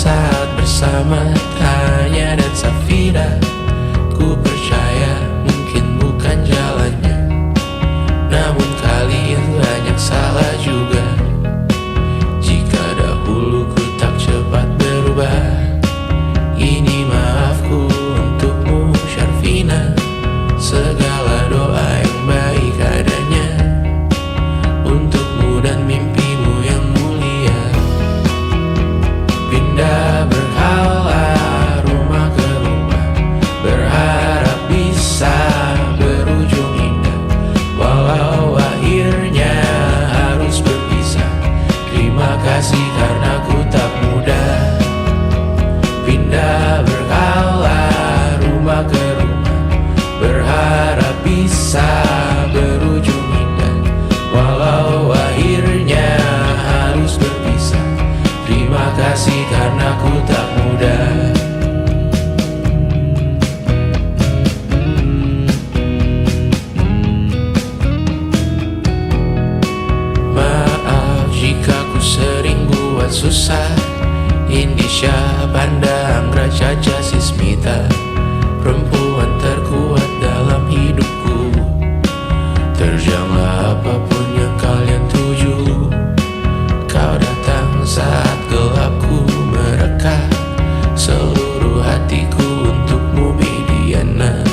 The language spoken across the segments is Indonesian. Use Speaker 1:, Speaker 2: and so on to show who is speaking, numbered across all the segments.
Speaker 1: saat bersama Tanya dan Safira. Ku percaya mungkin bukan jalannya, namun kalian banyak salah juga. Jika dahulu ku tak cepat berubah, ini maafku untukmu Syarfina. Segala doa yang baik adanya untukmu dan mimpimu yang mulia. Pindah berhala rumah ke rumah, berharap bisa berujung indah. Walau akhirnya harus berpisah, terima kasih karena ku tak mudah. Pindah berhala rumah ke rumah, berharap bisa berujung indah. Walau akhirnya harus berpisah, terima kasih karena ku tak mudah. Maaf jika ku sering buat susah. Indisha, Panda, Anggra, Caca, Sismita, perempuan terkuat dalam hidupku. Terjanglah apapun yang kalian tuju. Kau datang saat gelapku mereka, seluruh hatiku untukmu Bidiana.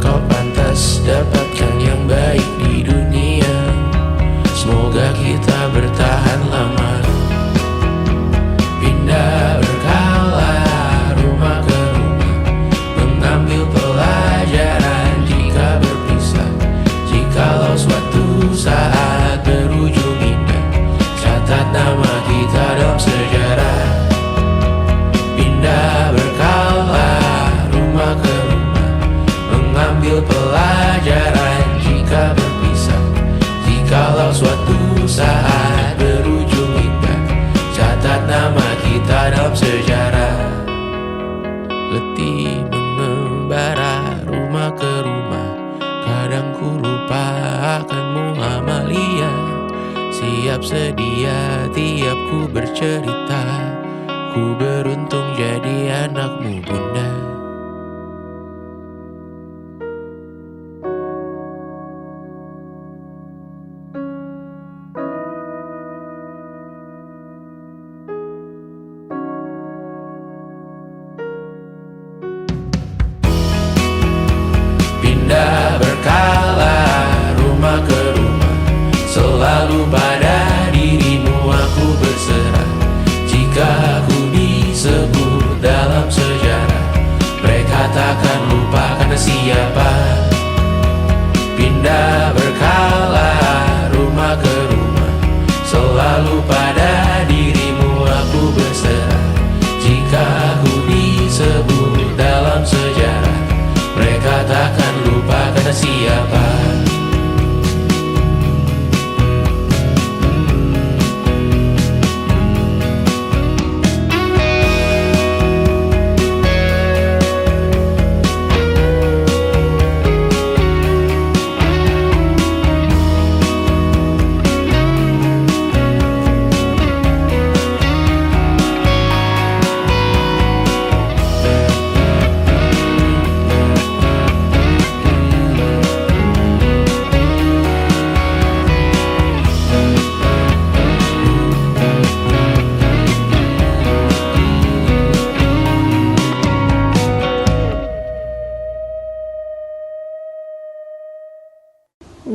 Speaker 1: Kau pantas dapatkan yang baik di dunia, semoga kita bertahan lama. Pindah berkala rumah ke rumah, mengambil pelajaran jika berpisah. Jikalau suatu saat berujung indah, catat nama kita dalam sejarah. Pindah berkala rumah ke rumah, mengambil pelajaran jika berpisah. Jikalau suatu saat berujung indah, catat nama kita dalam sejarah. Letih mengembara rumah ke rumah, kadang ku lupa akanmu Amalia. Siap sedia tiap ku bercerita, ku beruntung jadi anakmu bunda. Pindah berkala rumah ke rumah, selalu pada dirimu aku berserah. Jika aku disebut dalam sejarah, mereka takkan lupa karena siapa. Pindah berkala rumah ke rumah, selalu pada dirimu aku berserah. Jika aku disebut dalam sejarah, mereka takkan lupa karena siapa.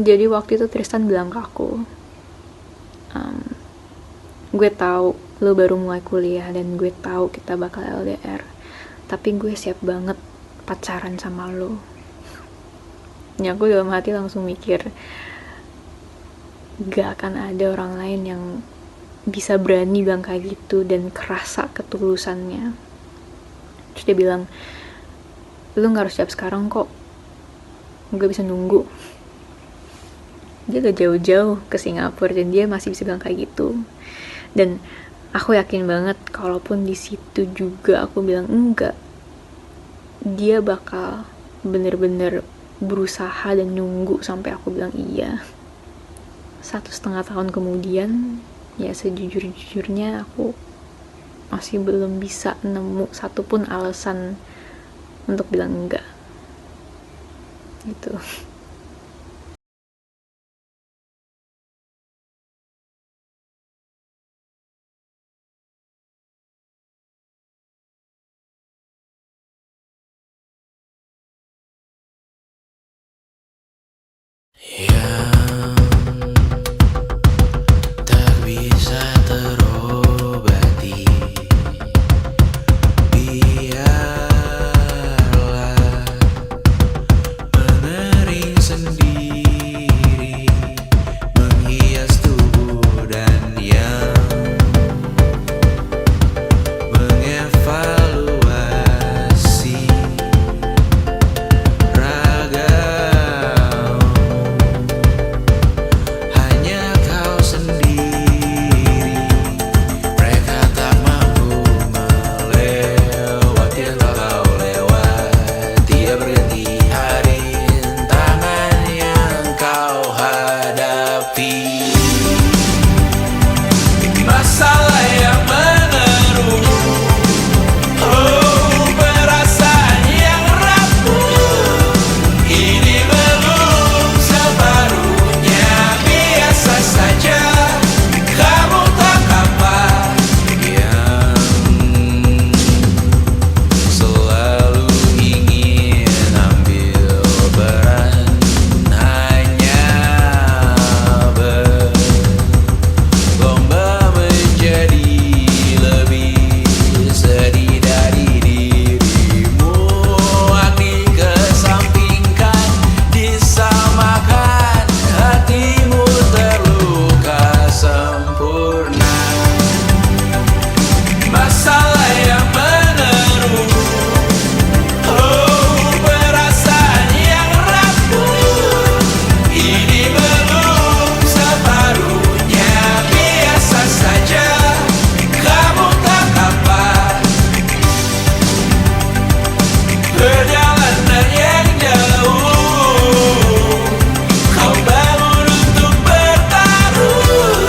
Speaker 2: Jadi waktu itu Tristan bilang ke aku, gue tahu lo baru mulai kuliah dan gue tahu kita bakal LDR, tapi gue siap banget pacaran sama lo. Ya aku dalam hati langsung mikir, gak akan ada orang lain yang bisa berani bilang kayak gitu dan kerasa ketulusannya. Terus dia bilang, lo gak harus siap sekarang kok, gue bisa nunggu. Dia udah jauh-jauh ke Singapura dan dia masih bisa bilang kayak gitu. Dan aku yakin banget kalaupun di situ juga aku bilang enggak, dia bakal bener-bener berusaha dan nunggu sampai aku bilang iya. 1,5 tahun kemudian, ya sejujur-jujurnya aku masih belum bisa nemu satupun alasan untuk bilang enggak gitu.
Speaker 1: Yang tak bisa terobati, biarlah mengering sendiri, menghias tubuh dan yang mengevaluasi raga. Hanya kau sendiri, mereka tak mampu melewati yang kau lewati. Tidak berhenti hari tangan yang kau hadapi. Masalah yang mengeruh, oh perasaan yang rapuh, ini belum separuhnya. Biasa saja, kamu tak apa yang selalu ingin ambil peran, hanya berlomba menjadi lebih sedih dari dirimu. Dikesampingkan, disamakan, hatimu terluka sempurna. Masalah yang meneru, oh perasaan yang rapuh, ini belum separuhnya. Biasa saja, kamu tak apa. Perjalanan yang jauh, kau bangun untuk bertaruh.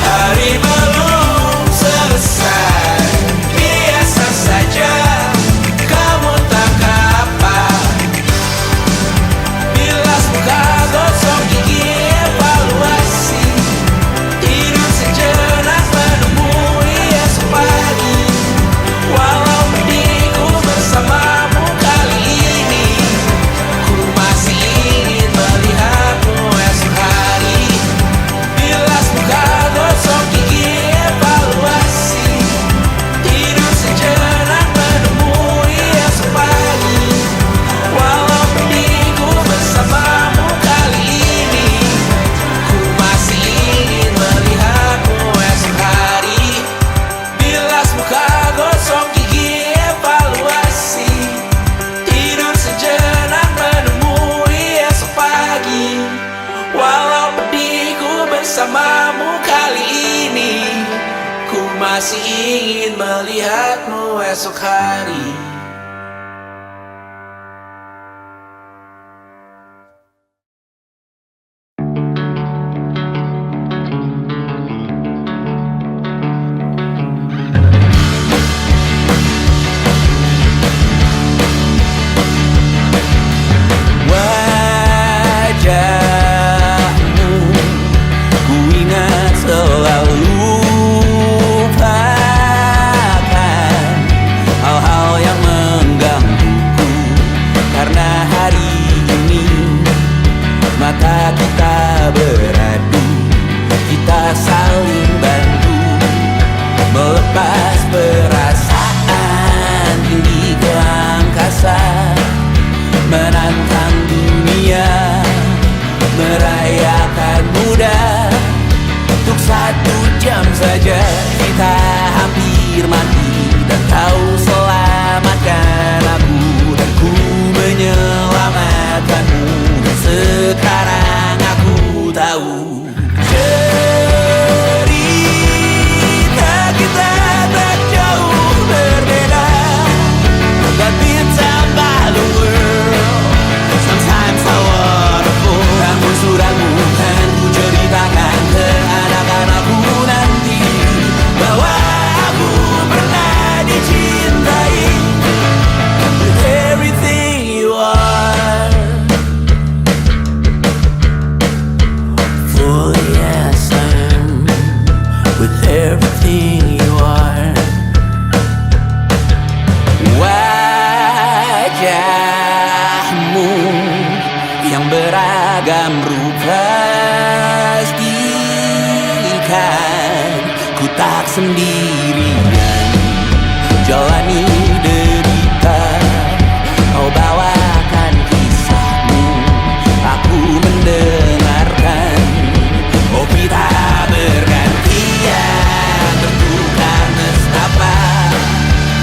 Speaker 1: Hari belum selesai, biasa saja, kamu tak apa. Bilas muka, gosok gigi, evaluasi, tidur sejenak, menemui esok pagi. Walau pedihku bersamamu kali ini, ku masih ingin melihatmu esok hari. Bilas muka, gosok gigi, evaluasi, tidur sejenak, menemui esok pagi. Walau pedihku bersamamu kali ini, ku masih ingin melihatmu esok hari. Bilas muka, gosok gigi, evaluasi, tidur sejenak, menemui esok pagi. Walau pedihku bersamamu kali ini, ku masih ingin melihatmu esok hari. Wajahmu ku ingat selalu, lupakan hal-hal yang beragam rupa. Pastikan ku tak sendirian jalani derita. Kau bawakan kisahmu, aku mendengarkan. Kopi tak bergantian, bertukar nestapa,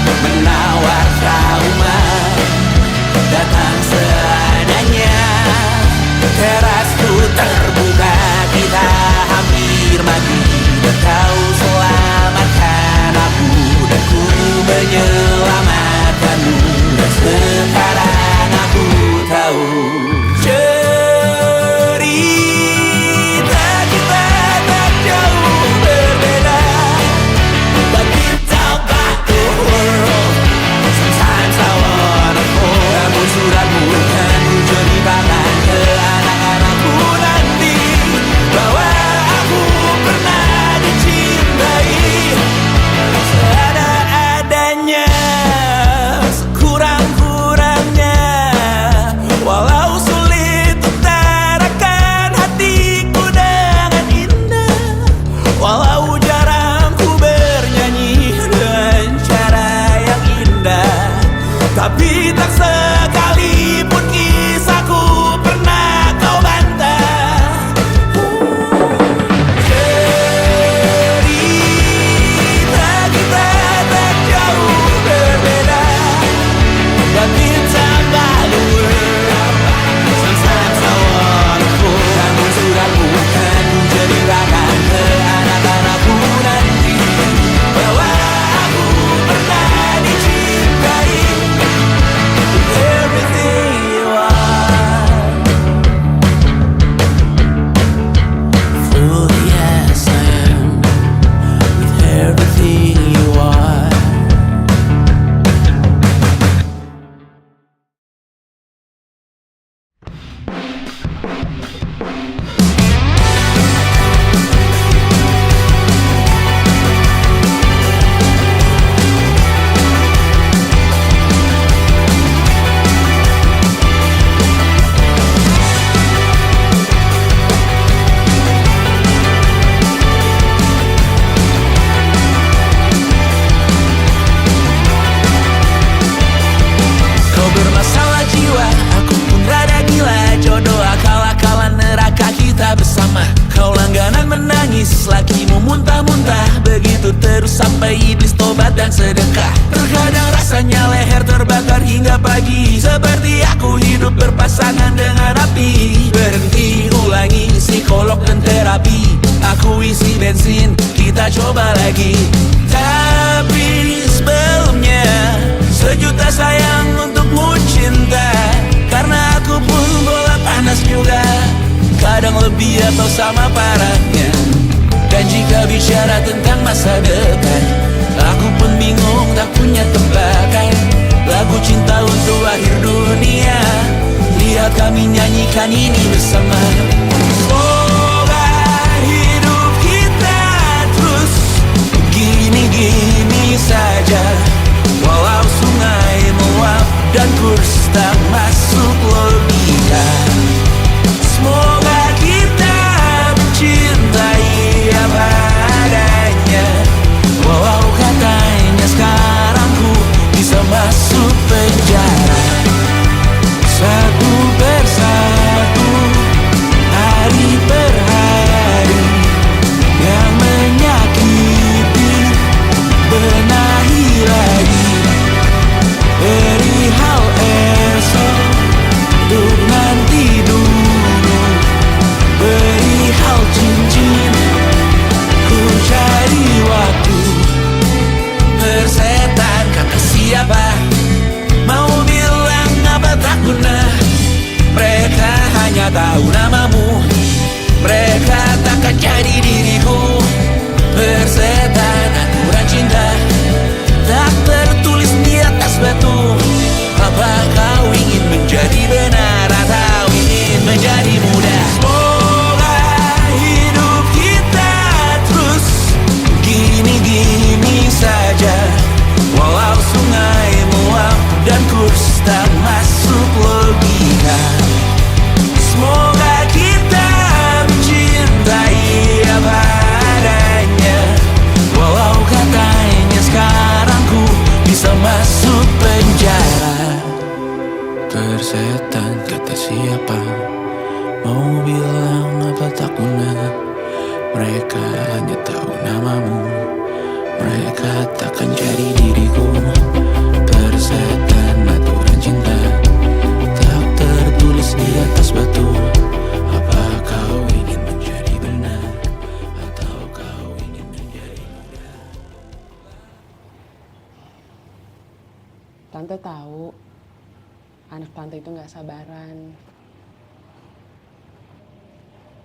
Speaker 1: menawar trauma, datang seadanya. Terasku terbuka, kita hampir mati, dan kau selamatkan aku, dan ku menyelamatkanmu. Dan sekarang aku tahu cerita kita tak jauh berbeda. But we talk about the world. Sometimes I wanna fall. Namun suratmu kan ku ceritakan ke anak-anakku nanti, bahwa aku pernah dicintai seada-adanya, sekurang-kurangnya. Walau sulit utarakan hatiku dengan indah, walau jarang ku bernyanyi dengan cara yang indah, tapi tak sekalipun kisahku pernah kau bantah. Cerita kita tak jauh berbeda, but it's about the world. Sometimes I wanna fall. Namun suratmu kan ku ceritakan ke anak-anakku nanti, bahwa aku pernah dicintai. Everything you are, fully as I am, with everything you are. Kau bermasalah jiwa, aku pun rada gila. Jodoh akal-akalan neraka kita bersama. Kau langganan menangis, lakimu muntah-muntah. Begitu terus sampai iblis tobat dan sedekah. Terkadang rasanya leher terbakar hingga pagi, seperti aku hidup berpasangan dengan api. Berhenti, ulangi psikolog dan terapi. Aku isi bensin, kita coba lagi. Tapi sebelumnya, sejuta sayang untukmu cinta. Karena aku pun bola panas juga, kadang lebih atau sama parahnya. Dan jika bicara tentang masa depan, aku pun bingung tak punya tebakan. Lagu cinta untuk akhir dunia, lihat kami nyanyikan ini bersama. Semoga hidup kita terus gini-gini saja, walau sungai meluap dan kurs tak masuk logika. Semoga kita mencintai apa adanya, walau katanya sekarang ku bisa masuk penjara. Satu persatu, hari per hari, yang menyakiti benahi lagi. Perihal esok, untuk nanti dulu. Perihal cincin, ku cari waktu. Persetan kata siapa, mau bilang apa tak guna. Mereka hanya tahu namamu, mereka takkan jadi diriku. Persetan aturan cinta, tak tertulis di atas batu. Apa kau ingin menjadi benar atau ingin menjadi muda? Semoga hidup kita terus gini-gini saja, walau sungai meluap dan kurs tak masuk logika. Semoga kita persetan kata siapa, mau bilang apa tak guna. Mereka hanya tahu namamu, mereka takkan jadi diriku. Persetan aturan cinta tak tertulis di atas batu. Apa kau ingin menjadi benar, atau kau ingin menjadi muda?
Speaker 3: Tante tahu anak tante itu nggak sabaran.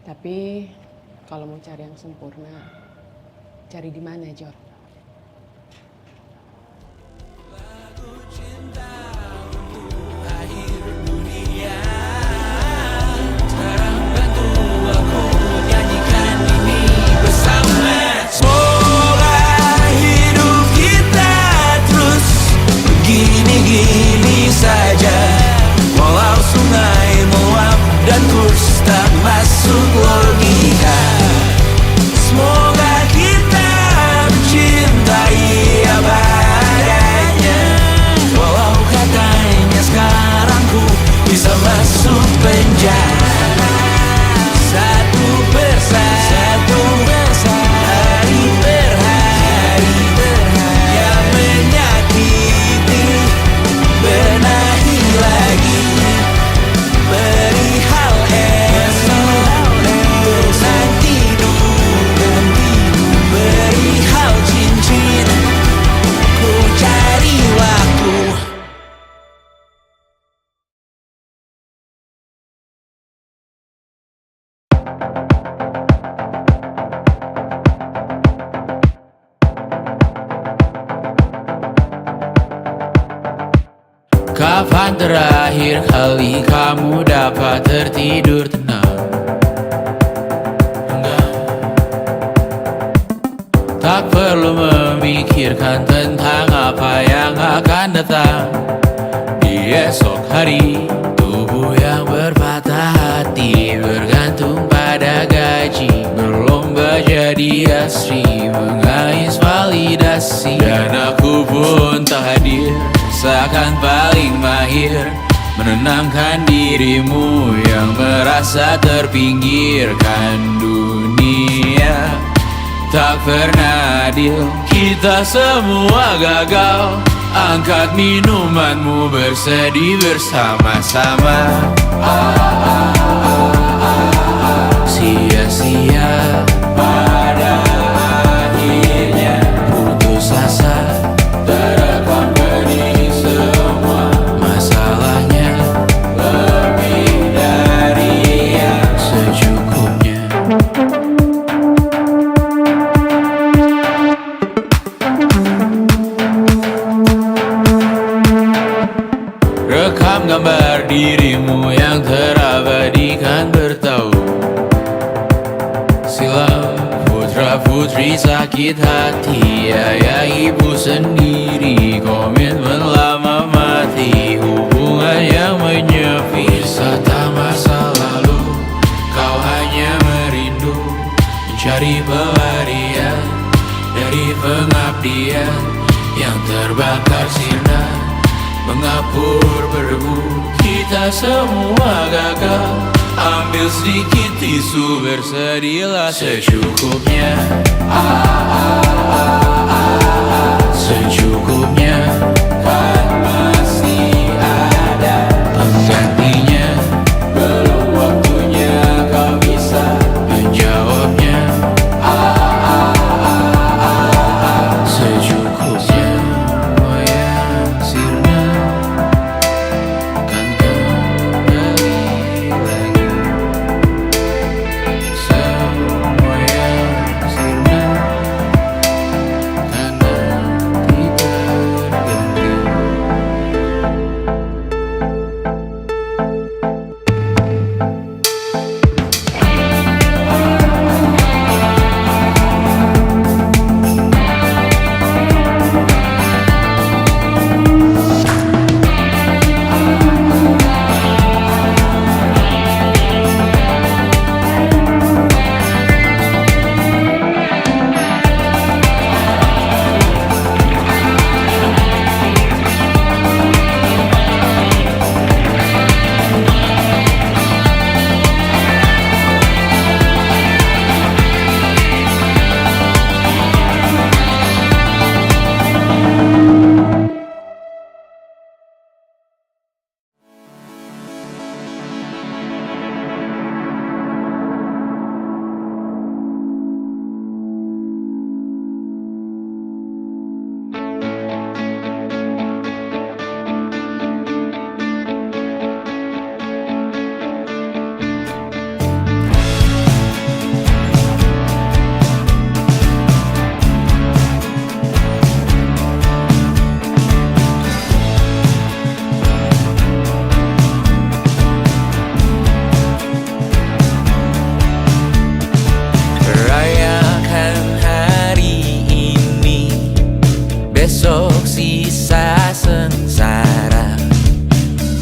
Speaker 3: Tapi kalau mau cari yang sempurna, cari di mana, Jor?
Speaker 1: Gini-gini saja, walau sungai meluap dan kurs tak masuk logika. Semoga kita mencintai apa adanya, walau katanya sekarang ku bisa masuk penjara. Satu persatu, hari per hari, yang menyakiti benahi lagi, perihal esok nanti dulu, perihal cincin ku cari waktu. Kapan terakhir kali kamu dapat tertidur tenang? Enggak. Tak perlu memikirkan tentang apa yang akan datang di esok hari. Tubuh yang berpatah hati bergantung pada gaji, berlomba jadi asri, mengais validasi. Dan aku pun tak hadir, seakan paling mahir menenangkan dirimu yang merasa terpinggirkan dunia. Tak pernah adil, kita semua gagal. Angkat minumanmu, bersedih bersama-sama. Sia-sia pada akhirnya putus asa, terekam benih semua. Masalahnya lebih dari yang secukupnya. Rekam gambar dirimu yang terabadikan bertahun silam. Putra-putri sakit hati, ayah ibu sendiri, komitmen lama mati, hubungan yang menyepi. Wisata masa lalu, kau hanya merindu, mencari pelarian dari pengabdian yang terbakar sirna, mengapur berdebu. Kita semua gagal, ambil sedikit tisu, bersedihlah secukupnya. Secukupnya, kan masih ada penggantinya. Belum waktunya kau bisa menjawabnya. Secukupnya, oh ya sirna, kan kembali lagi. Semua yang sirna, kan nanti terganti. rasa sengsara.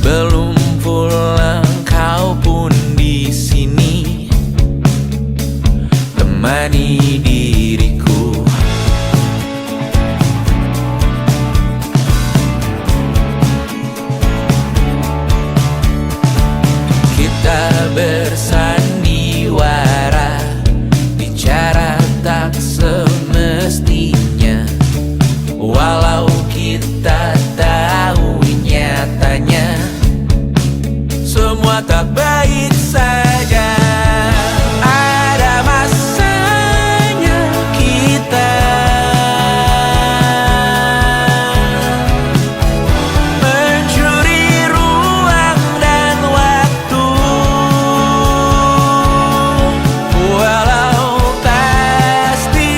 Speaker 1: Belum pulang kau pun di sini temani diriku. Kita bersandiwara, bicara tak semestinya. Walau kita tahu nyatanya semua tak baik saja. Ada masanya kita mencuri ruang dan waktu. Walau pasti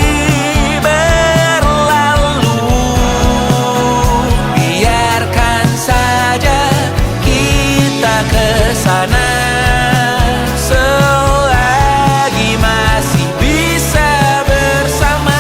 Speaker 1: berlalu, biarkan saja kita kesana selagi masih bisa bersama.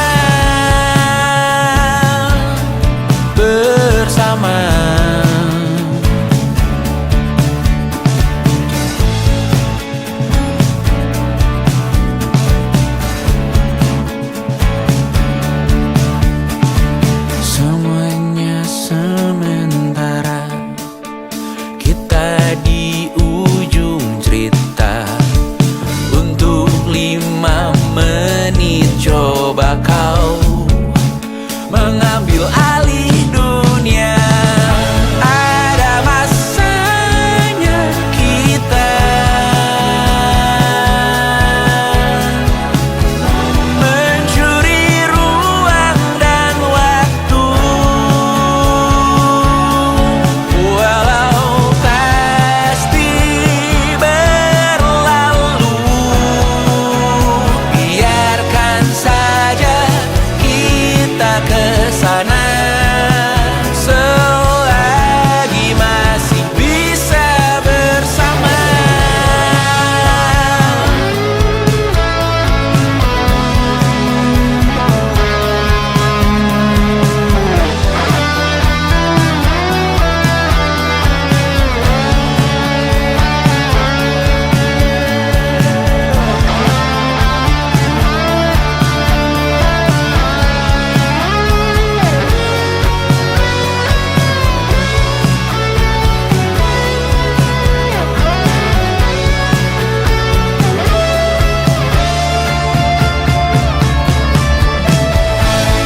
Speaker 1: Semuanya sementara, kita di ujung cerita. Untuk 5 menit coba kau mengambil alih dunia. Ada masanya kita mencuri ruang dan waktu. Walau pasti berlalu, biarkan saja kita kesana selagi masih bisa bersama.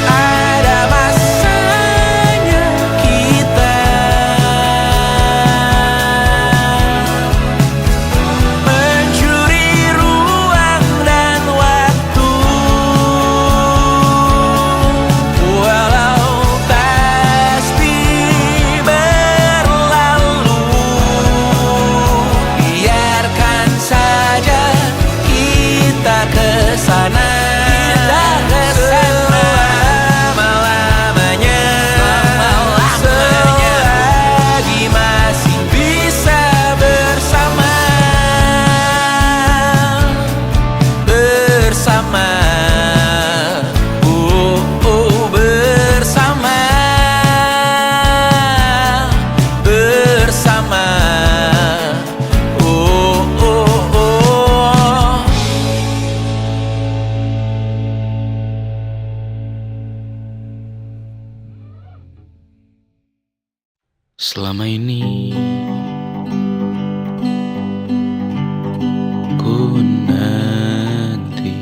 Speaker 1: Ada masanya kita mencuri ruang dan waktu. Walau pasti berlalu, biarkan saja kita kesana. Selama-lamanya, selagi masih bisa bersama. Bersama, bersama, bersama, Selama ini ku nanti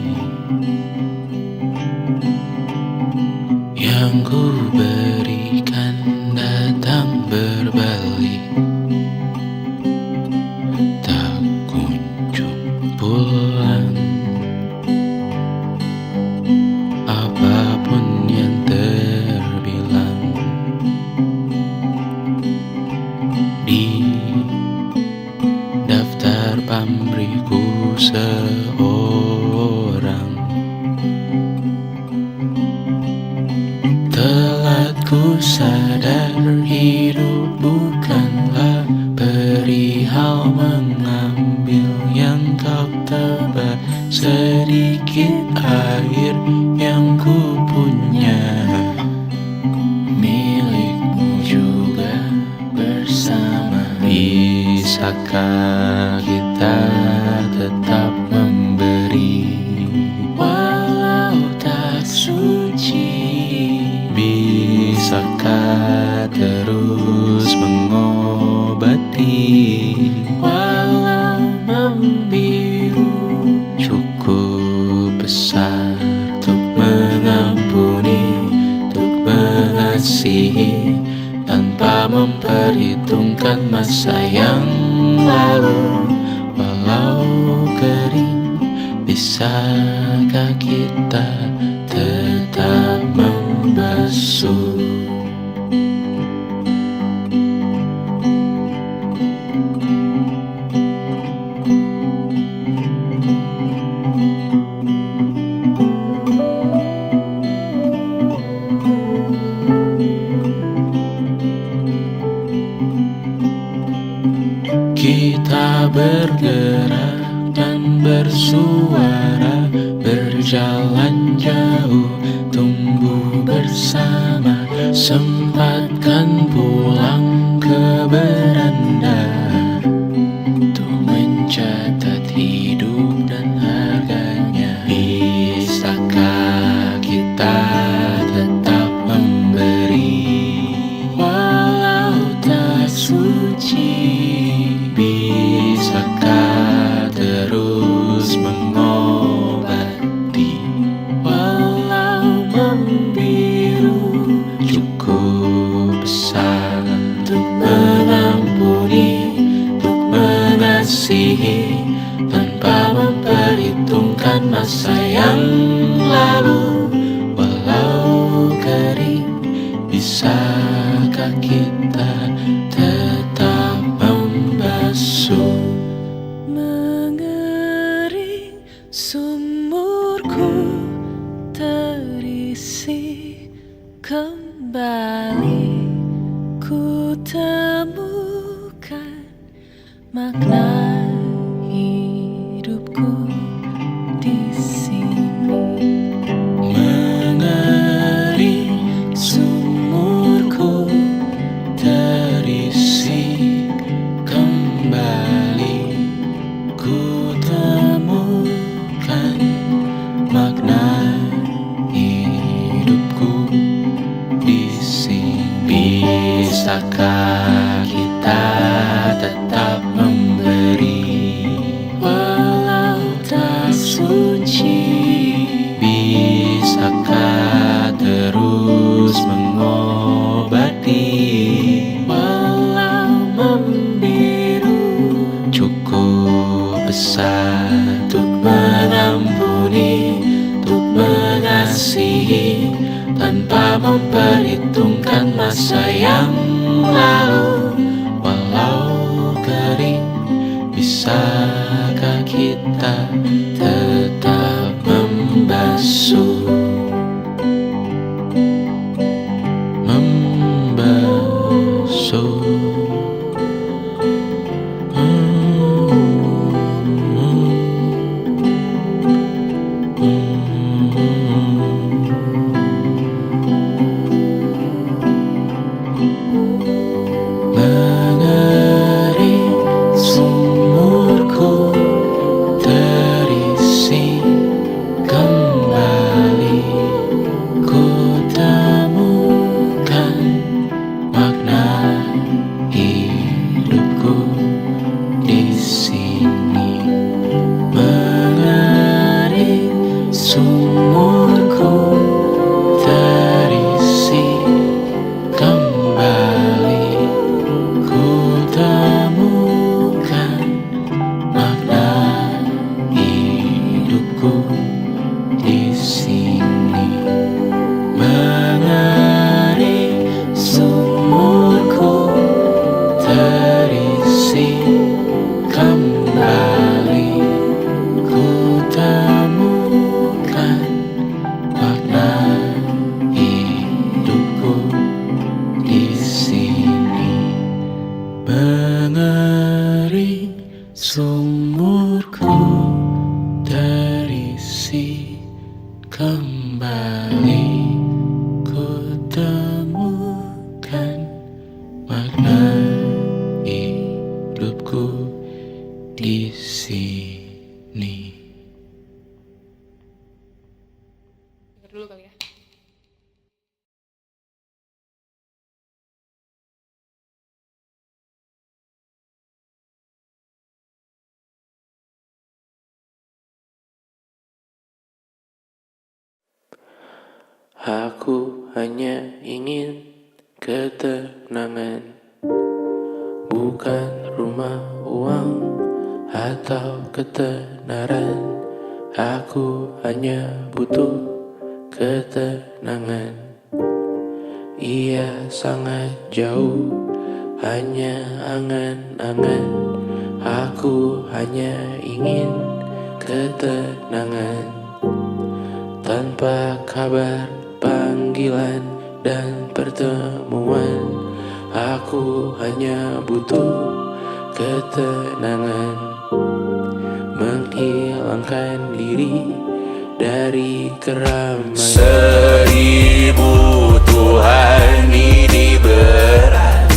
Speaker 1: yang ku berikan datang berbalik, tak kunjung pulang. Apapun yang terbilang di daftar pamrihku seorang, telah ku sadar hidup bukanlah perihal mengambil yang kau tebar. Sedikit air yang ku punya milikmu juga. Bisakah kita tetap memberi walau tak suci? Bisakah terus mengobati walau membiru? Cukup besar untuk mengampuni, untuk mengasihi, tanpa memperhitungkan masa yang lalu. Walau kering, bisakah kita tetap membasuh? Kita bergerak dan bersuara, berjalan jauh, tumbuh bersama. Sempatkan pulang ke beranda untuk mencatat hidup dan harganya. Bisakah kita tetap memberi walau tak suci? Bisakah terus mengobati walau membiru? Cukup besar untuk mengampuni, untuk mengasihi, tanpa memperhitungkan masa yang lalu. Walau kering, bisakah kita tetap membasuh? Mengering sumurku terisi kembali, ku temukan makna hidupku di sini. Mengering sumurku terisi kembali, ku temukan makna hidupku di sini. Bisakah kita tetap memberi walau tak suci? Bisakah terus mengobati walau membiru? Cukup besar untuk mengampuni, untuk mengasihi, tanpa memperhitungkan masa yang lalu. Walau kering, bisakah kita tetap membasuh? Membasuh. Mengering sumurku terisi kembali, ku temukan makna hidupku di sini. Mengering sumurku terisi kembali, ku temukan makna hidupku di sini. Mengering sumurku terisi
Speaker 4: Aku hanya ingin ketenangan, bukan rumah, uang, atau ketenaran. Aku hanya butuh ketenangan. Ia sangat jauh, hanya angan-angan. Aku hanya ingin ketenangan. Tanpa kabar, panggilan, dan pertemuan, aku hanya butuh ketenangan. Menghilangkan diri dari keramaian.
Speaker 1: 1000 Tuhan ini berat,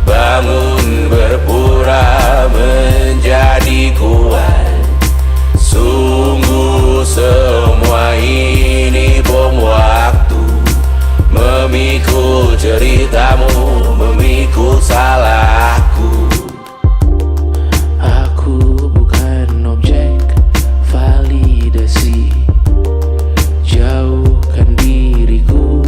Speaker 1: bangun berpura menjadi kuat. Sungguh semua ini bom waktu, memikul ceritamu, memikul salahku.
Speaker 4: Aku bukan objek validasi. Jauhkan diriku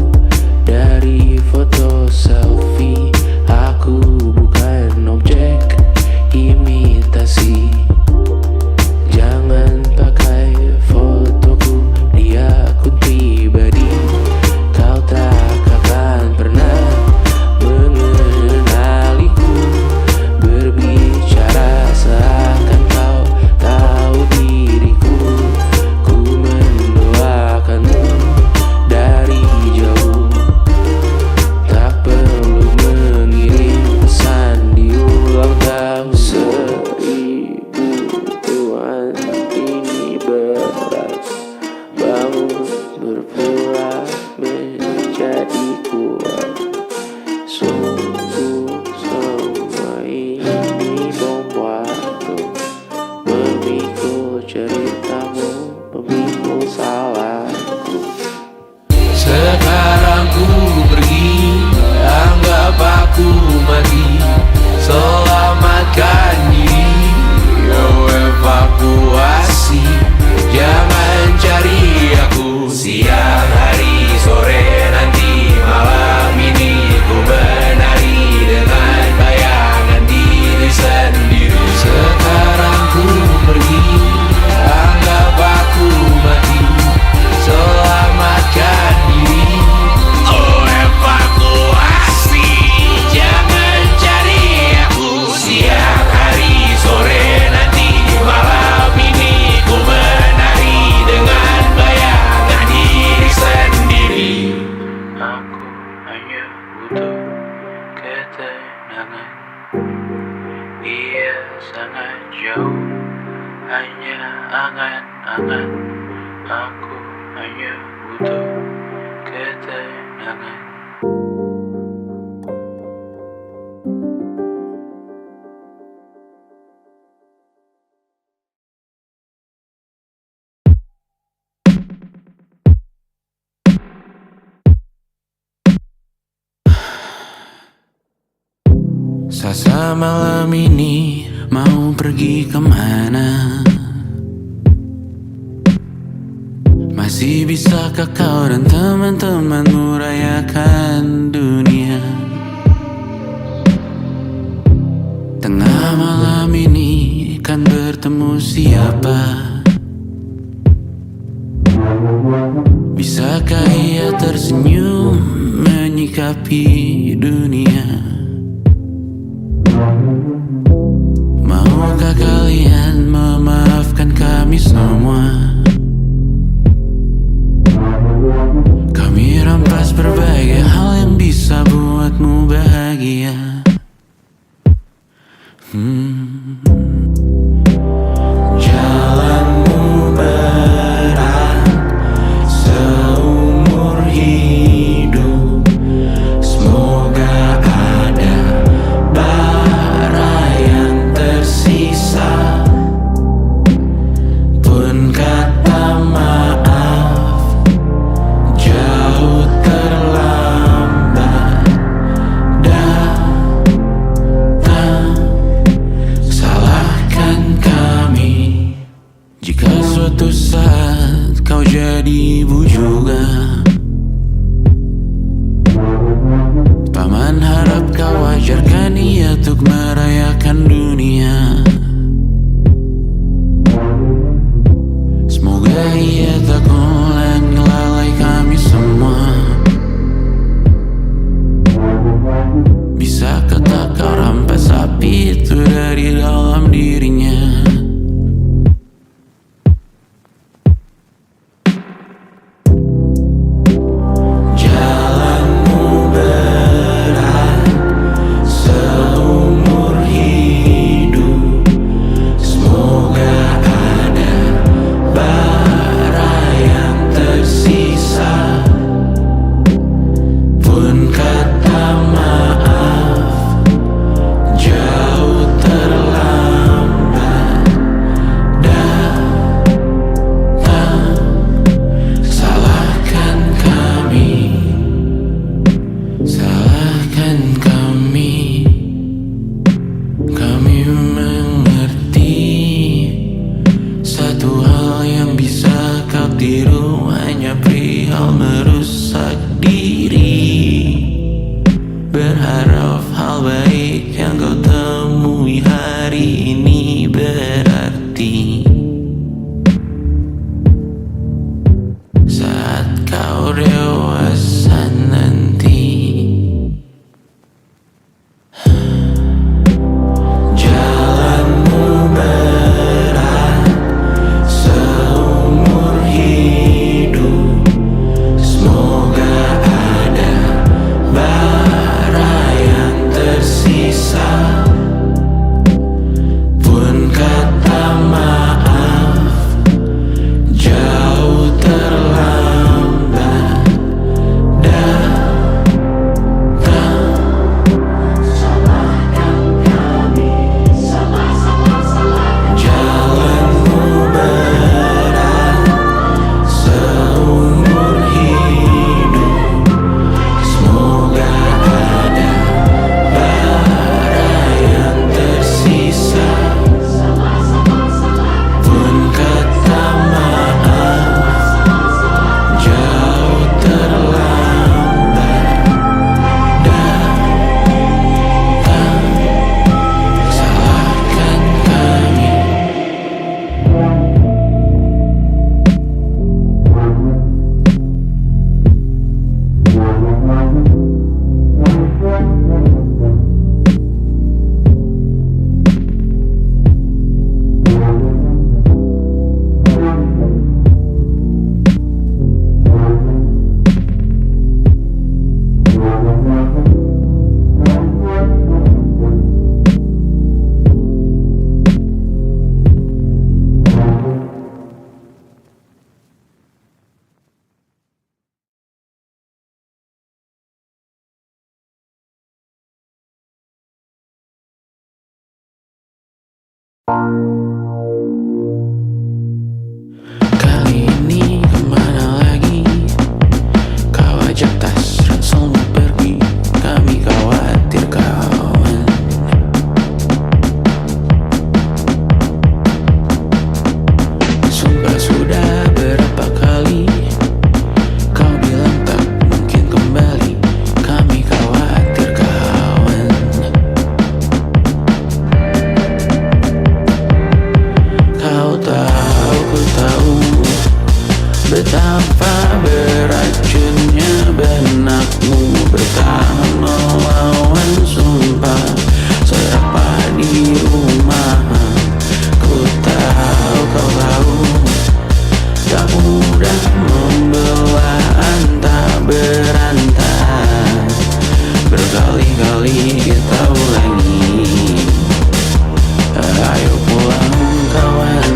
Speaker 4: dari foto selfie. Aku bukan objek imitasi. Jangan pakai fotoku di akun pribadi. Kau tak akan pernah mengenaliku. Berbicara seakan kau tahu diriku. Ku mendoakanmu dari jauh. Tak perlu mengirim pesan di ulang tahun. 1000 Tuhan ini berat, bangun berpura menjadi kuat. Sungguh semua ini bom waktu, memikul ceritamu, memikul salahku.
Speaker 1: Sekarang ku pergi, anggap aku mati. Selamatkan diri, evakuasi. Jangan cari aku siang, hari, sore, nanti, malam ini. Ku menari dengan bayangan diri sendiri. Sekarang ku pergi, anggap aku mati. Selamatkan diri, evakuasi. Jangan cari aku siang, hari, sore, nanti, malam ini. Ku menari dengan bayangan diri sendiri.
Speaker 4: Aku hanya butuh ketenangan. Ia sangat jauh, hanya angan-angan. Aku hanya butuh ketenangan.
Speaker 1: Selasa malam ini mau pergi kemana? Masih bisakah kau dan teman-temanmu rayakan dunia? Tengah malam ini kan bertemu siapa? Bisakah ia tersenyum menyikapi dunia? Maukah kalian memaafkan kami semua? Kami rampas berbagai hal yang bisa buatmu bahagia. Jalan
Speaker 4: Kami mengerti satu hal yang bisa kau tiru, hanya perihal merusak diri. Berharap hal baik yang kau temui hari ini berarti saat kau dewasa nanti. Jalanmu berat seumur hidup, semoga ada bara yang tersisa. Pun kata maaf jauh terlambat datang. Jalanmu berat seumur hidup, semoga ada bara yang tersisa. Pun kata maaf jauh terlambat datang. Salahkan kami. Kali ini kemana lagi? Kau ajak tas ranselmu pergi, kami khawatir kawan. Sumpah sudah berapa kali kau bilang tak mungkin kembali, kami khawatir kawan. Kau tahu, ku tahu betapa beracunnya benakmu bertahan melawan sumpah serapah di rumah. Ku tahu, kau tahu tak mudah membelah antah berantah. Berkali-kali kita ulangi, ayo pulang kawan.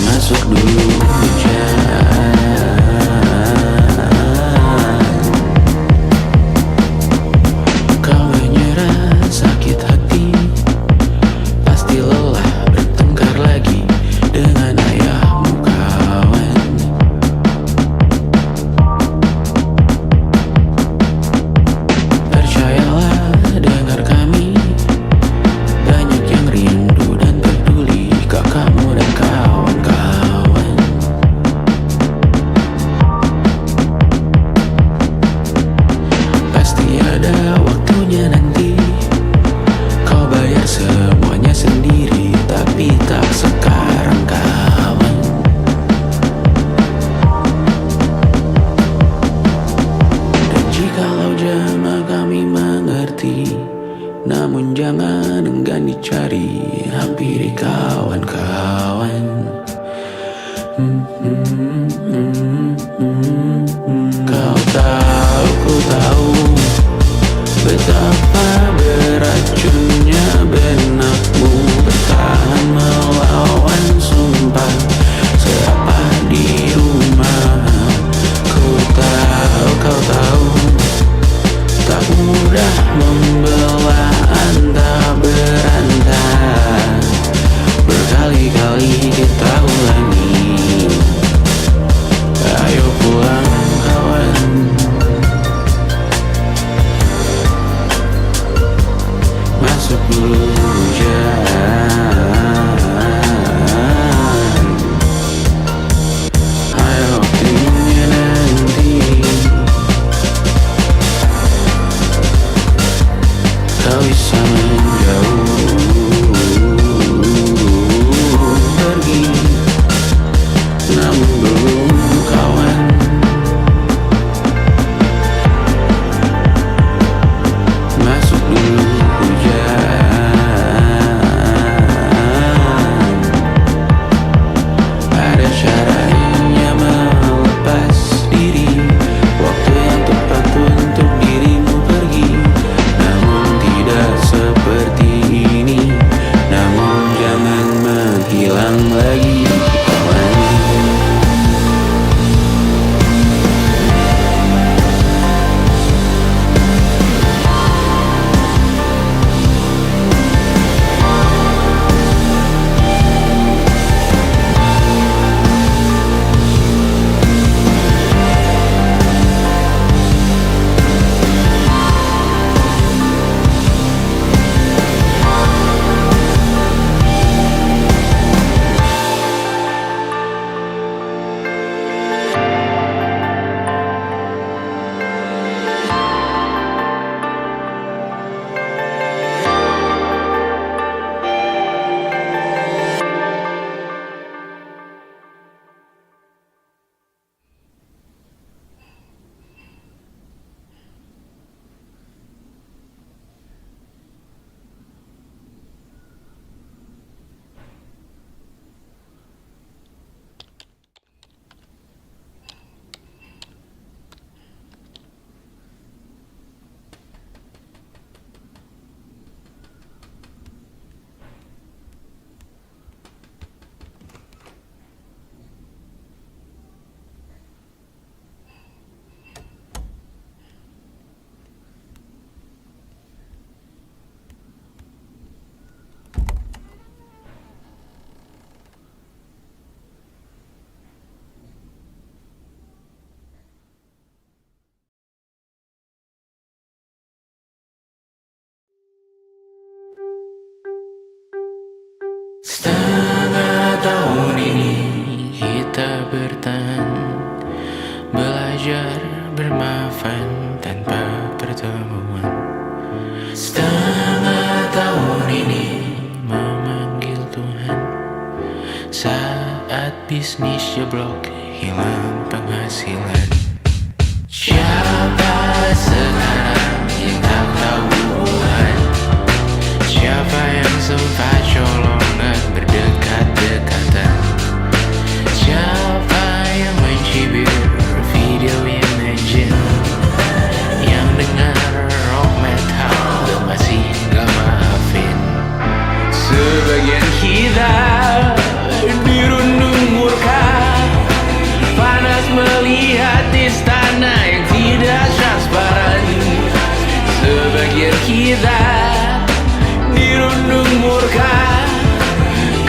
Speaker 4: Masuk dulu hujan. Kau menyerah sakit hati, pasti lelah bertengkar lagi dengan ayahmu kawan. Percayalah, dengar kami, banyak yang rindu dan peduli kakakmu dan kawan-kawan. Pasti ada waktunya nanti, kau bayar semuanya sendiri, tapi tak sekarang kawan. Dan jikalau jama kami mengerti, namun jangan enggan dicari, hampiri kawan-kawan. Kau tahu, ku tahu betapa beracunnya benakmu bertahan melawan sumpah serapah di rumah. Ku tahu, kau tahu tak mudah membelah antah berantah. Berkali-kali kita tahun ini kita bertahan, belajar bermaafan tanpa pertemuan. Setengah tahun ini memanggil Tuhan, saat bisnis jeblok hilang penghasilan. Siapa sekarang yang tak tahu Tuhan? Siapa yang sempat colongan berdekat-dekatan? Siapa yang mencibir video Imagine, yang dengar rock metal dan masih gak maafin? Sebagian kita dirundung murka, panas melihat istana yang tidak transparan. Sebagian kita dirundung murka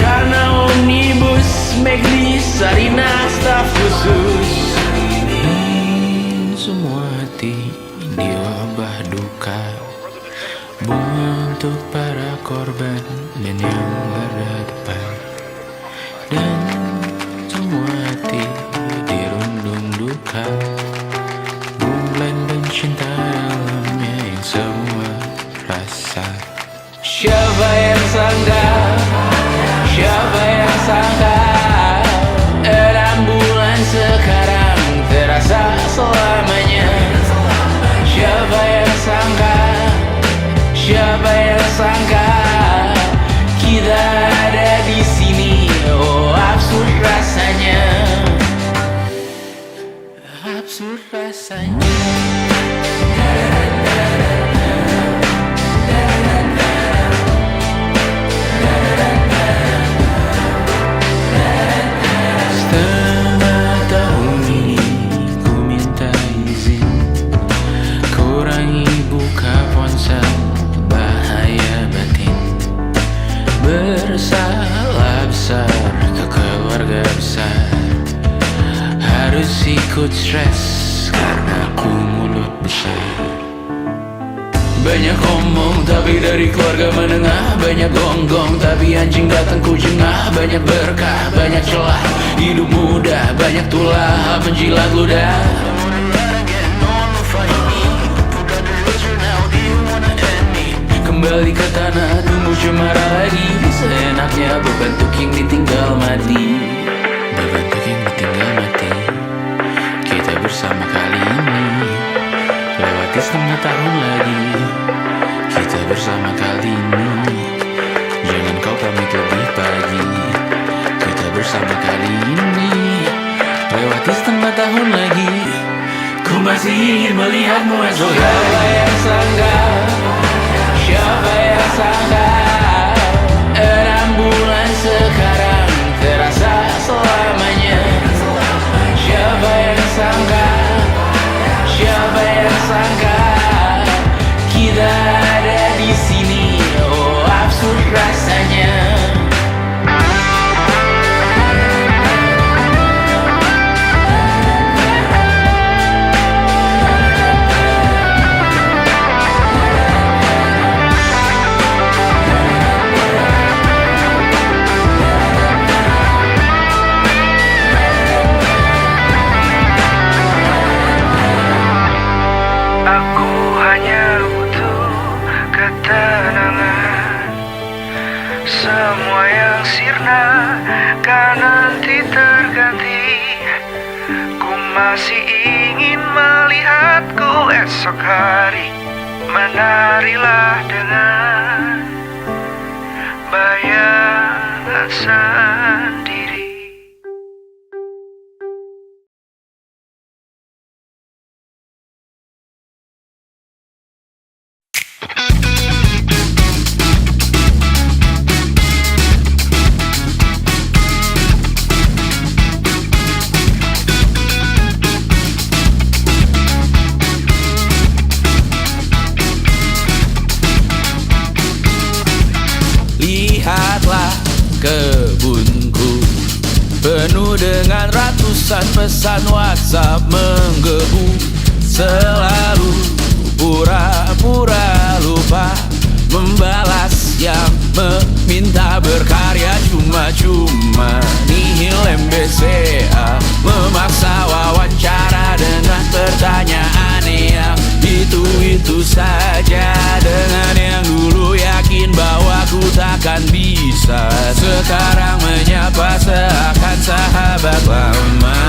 Speaker 4: karena omnibus McD Sarina staf khusus. Semua hati diwabah duka untuk para korban dan yang garda depan. Dan semua hati dirundung duka, bulan dan cinta dalamnya yang semua rasa. Siapa yang sangka, siapa yang sangka 6 bulan sekarang terasa selamanya. Siapa yang sangka, siapa yang sangka kita ada di sini. Oh, absurd rasanya, absurd rasanya. Setengah tahun ini ku minta izin, kurangi buka ponsel, bahaya batin. Bersalah besar ke keluarga besar, harus ikut stres karena ku mulut besar. Banyak omong tapi dari keluarga menengah, banyak gonggong tapi anjing datang ku jengah. Banyak berkah, banyak celah, hidup mudah, banyak tulah penjilat ludah. Kembali ke tanah, tumbuh cemara lagi. Seenaknya beban tuking ditinggal mati, beban tuking ditinggal mati. Kita bersama kali ini, lewati setengah tahun lagi. Kita bersama kali ini, jangan kau pamit lebih pagi. Kita bersama kali ini, lewati setengah tahun lagi. Ku masih ingin melihatmu esok hari. Siapa yang sangka, siapa yang sangka 6 bulan sekarang terasa selamanya. Siapa yang sangka, siapa yang sangka kita ada di sini. Oh, absurd rasanya.
Speaker 5: Aku hanya butuh ketenangan. Semua yang sirna kan nanti terganti. Ku masih ingin melihatku esok hari. Menarilah dengan bayangan sendiri.
Speaker 1: Lihatlah kebunku penuh dengan ratusan pesan WhatsApp menggebu. Selalu pura-pura lupa membalas yang meminta berkarya. Cuma
Speaker 4: cuma-cuma nihil MBCA. Memaksa wawancara dengan pertanyaan yang itu-itu saja. Dengan yang dulu yakin bahwa ku takkan bisa, sekarang menyapa seakan sahabat lama.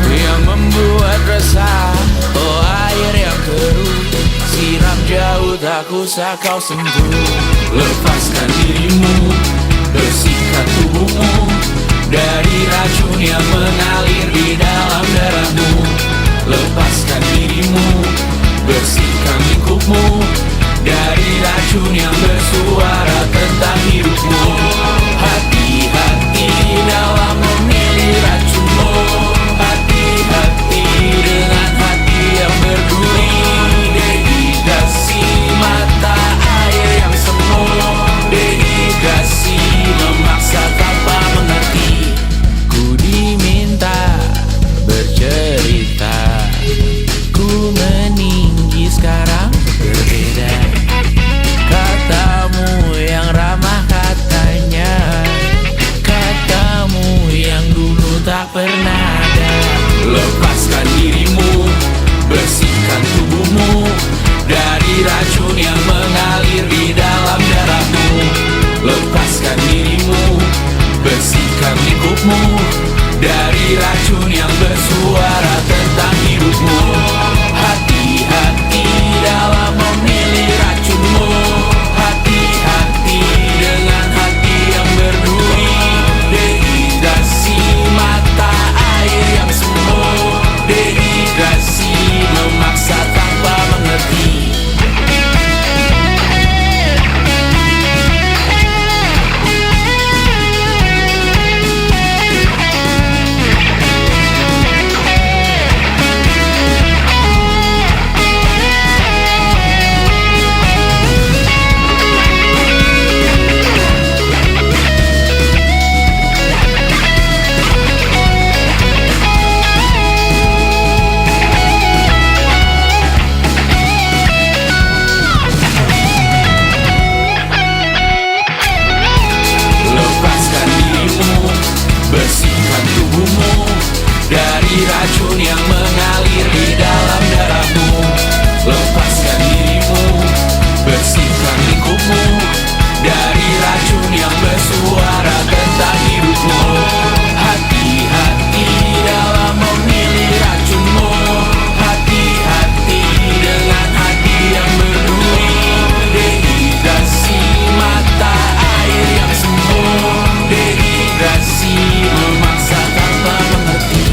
Speaker 4: Yang membuat resah, oh air yang keruh, siram jauh tak usah kau sentuh. Lepaskan dirimu, bersihkan tubuhmu dari racun yang mengalir di dalam darahmu. Lepaskan dirimu, bersihkan lingkupmu dari racun yang bersuara tentang hidupmu. Hati-hati dalam memilih racunmu. Hati-hati dengan hati yang berduri. Dehidrasi mata air yang semu. Dehidrasi memaksa tanpa mengerti. Ku diminta bercerita, ku meninggi sekarang berbeda. Katamu yang ramah katanya, katamu yang dulu tak pernah ada. Lepaskan dirimu, bersihkan tubuhmu dari racun yang mengalir di dalam darahmu. Lepaskan dirimu, bersihkan lingkupmu dari racun yang bersuara tentang hidupmu. Hati-hati dalam memilih racunmu. Hati-hati dengan hati yang berduri. Dehidrasi mata air yang semu. Dehidrasi memaksa tanpa mengerti. Lepaskan dirimu, bersihkan tubuhmu dari racun yang mengalir di dalam darahmu. Lepaskan dirimu, bersihkan lingkupmu dari racun yang bersuara tentang hidupmu. Hati-hati dalam memilih racunmu. Hati-hati dengan hati yang berduri. Dehidrasi mata air yang semu. Dehidrasi memaksa tanpa mengerti.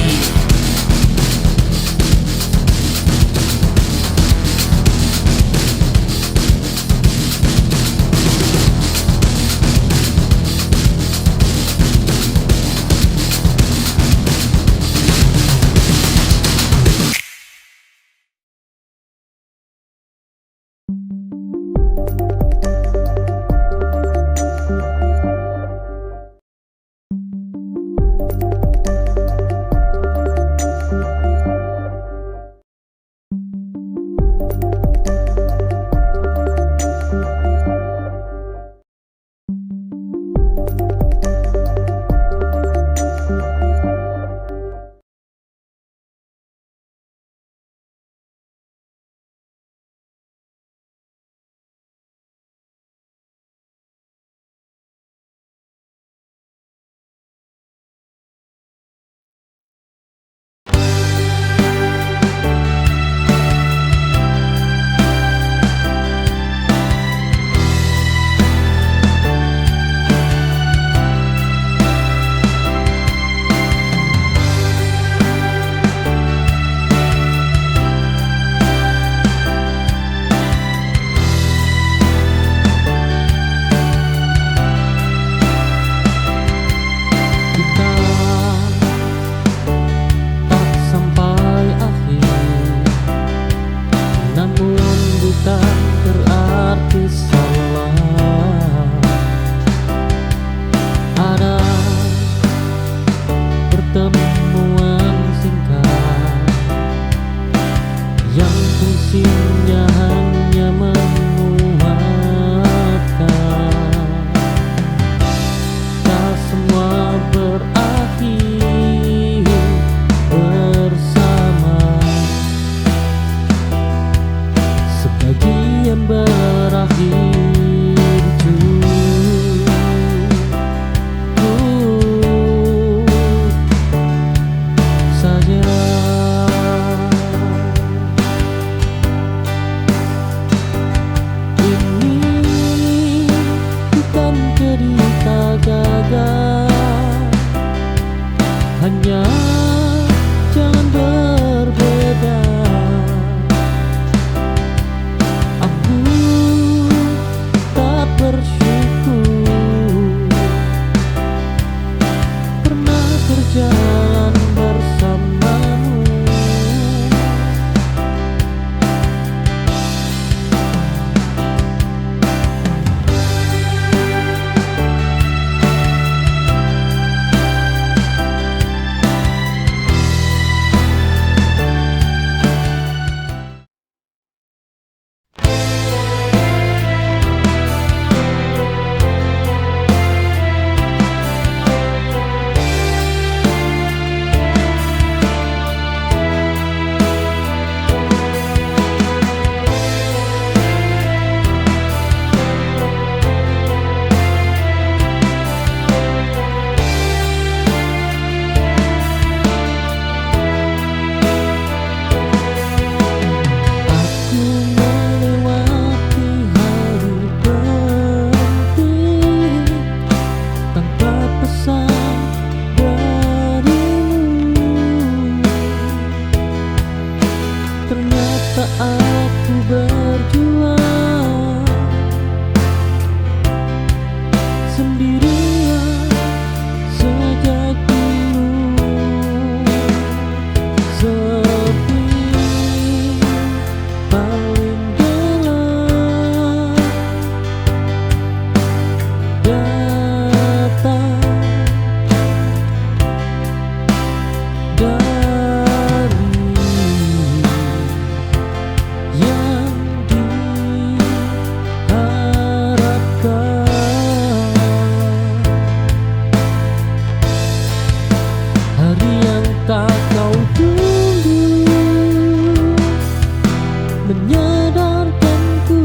Speaker 6: menyadarkanku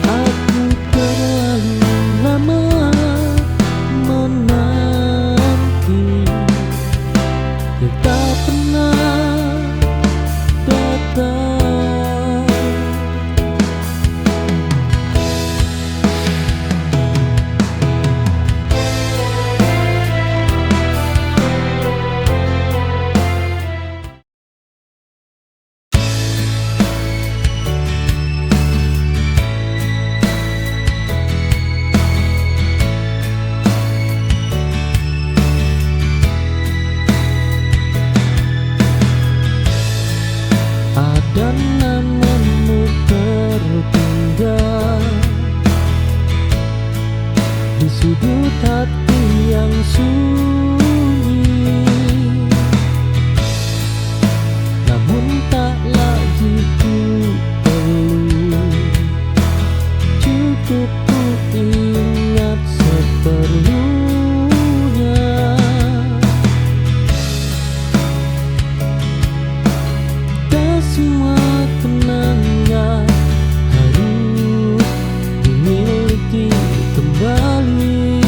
Speaker 6: aku terlalu lama menanti yang tak pernah datang. Ada namamu tertinggal di sudut hati yang sunyi, namun tak lagi ku perlu, cukup ku ingat seperlunya. Dan semua kenangan harus dimiliki kembali.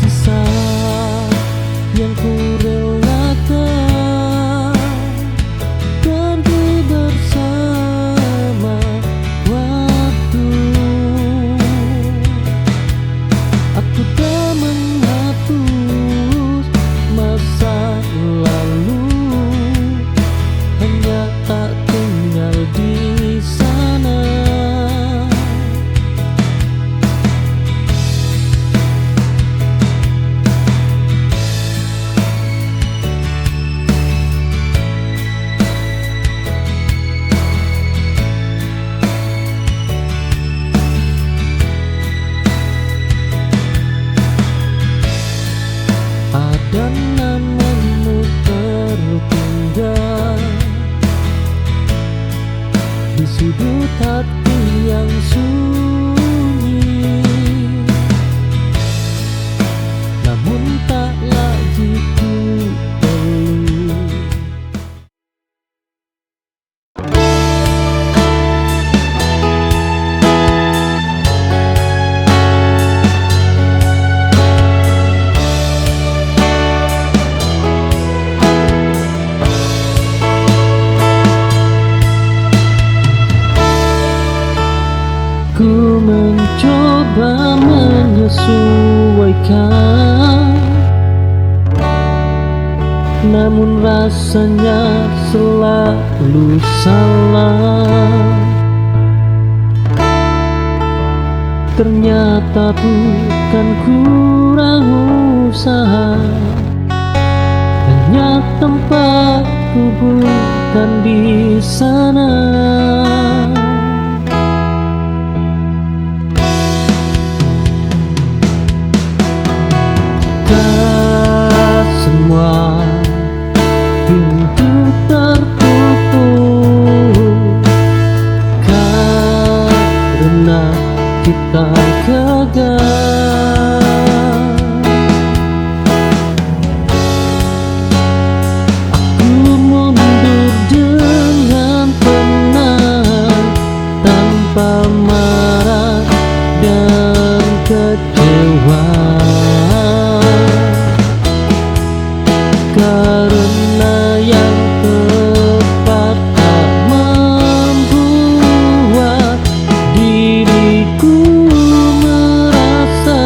Speaker 6: Sisa yang ku relakan pergi bersama waktu. Aku tak menghapus masa lalu, hanya tak tinggal di sana. Ada namamu tertinggal di sudut hati yang sunyi, namun tak lagi ku perlu. Ku mencoba menyesuaikan, namun rasanya selalu salah. Ternyata bukan kurang usaha, hanya tempatku bukan di sana. Semua pintu tertutup karena kita gagal. Aku mundur dengan tenang, tanpa marah dan kecewa. Karena yang tepat tak membuat diriku merasa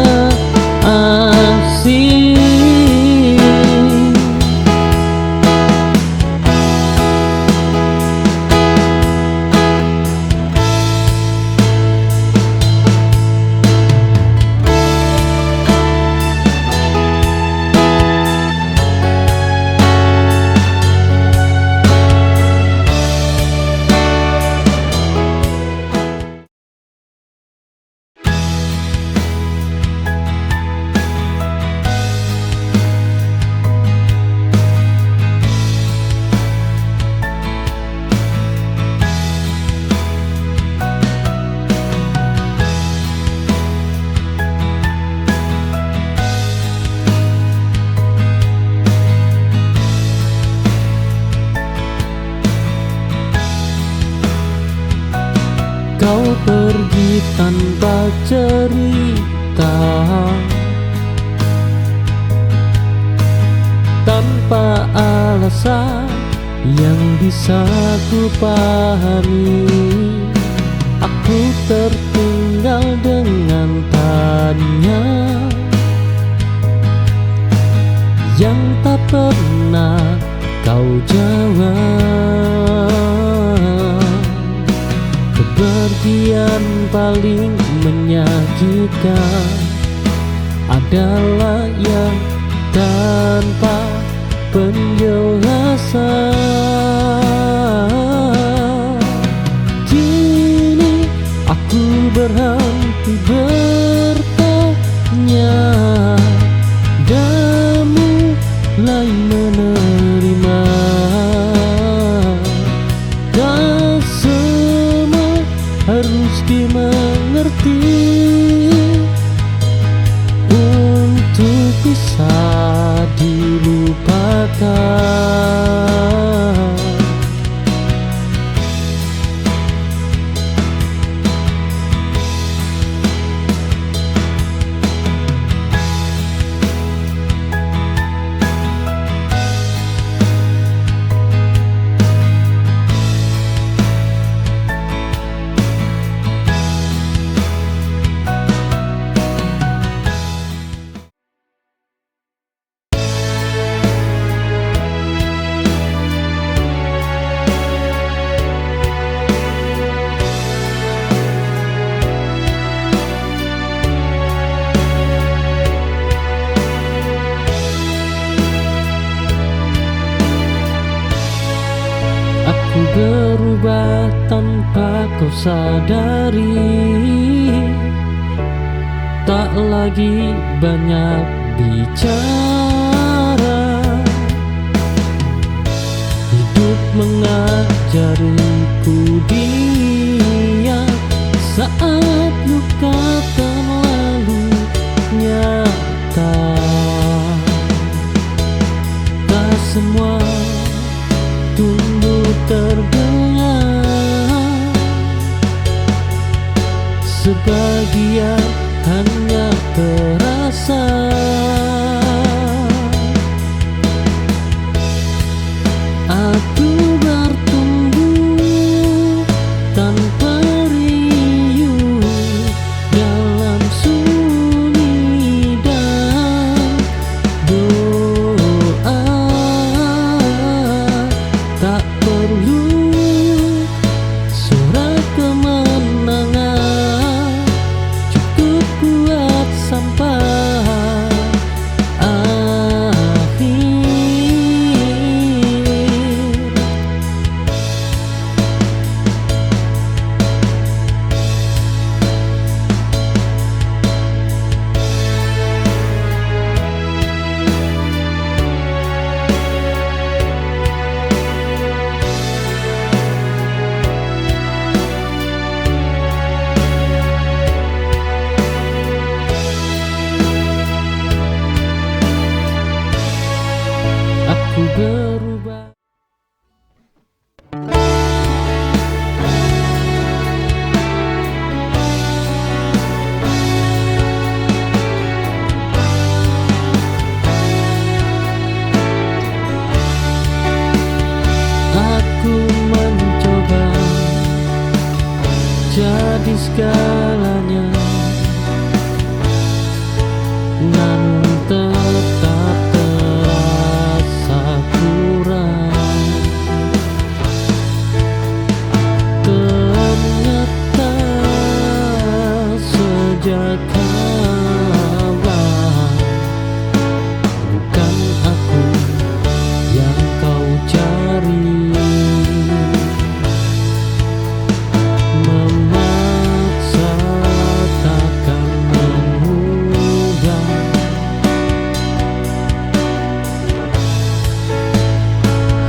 Speaker 6: tanpa cerita, tanpa alasan yang bisa ku pahami. Aku tertinggal dengan tanya yang tak pernah kau jawab. Kepergian paling menyakitkan adalah yang tanpa penjelasan. Kini aku berhenti bertanya dan mulai menerima. Dan semua harus dimengerti untuk bisa dilupakan. Aku berubah tanpa kau sadari, tak lagi banyak bicara. Hidup mengajariku diam saat luka terlalu nyata. Tak semua tumbuh tergenang, sebagian hanya terasa. Aku bertumbuh tanpa riuh dalam sunyi dan doa. Tak perlu surat kemenangan, cukup kuat sampai akhir. Aku berubah. Aku mencoba jadi segalanya, namun tetap terasa kurang. Ternyata sejak awal bukan aku yang kau cari. Memaksa takkan mengubah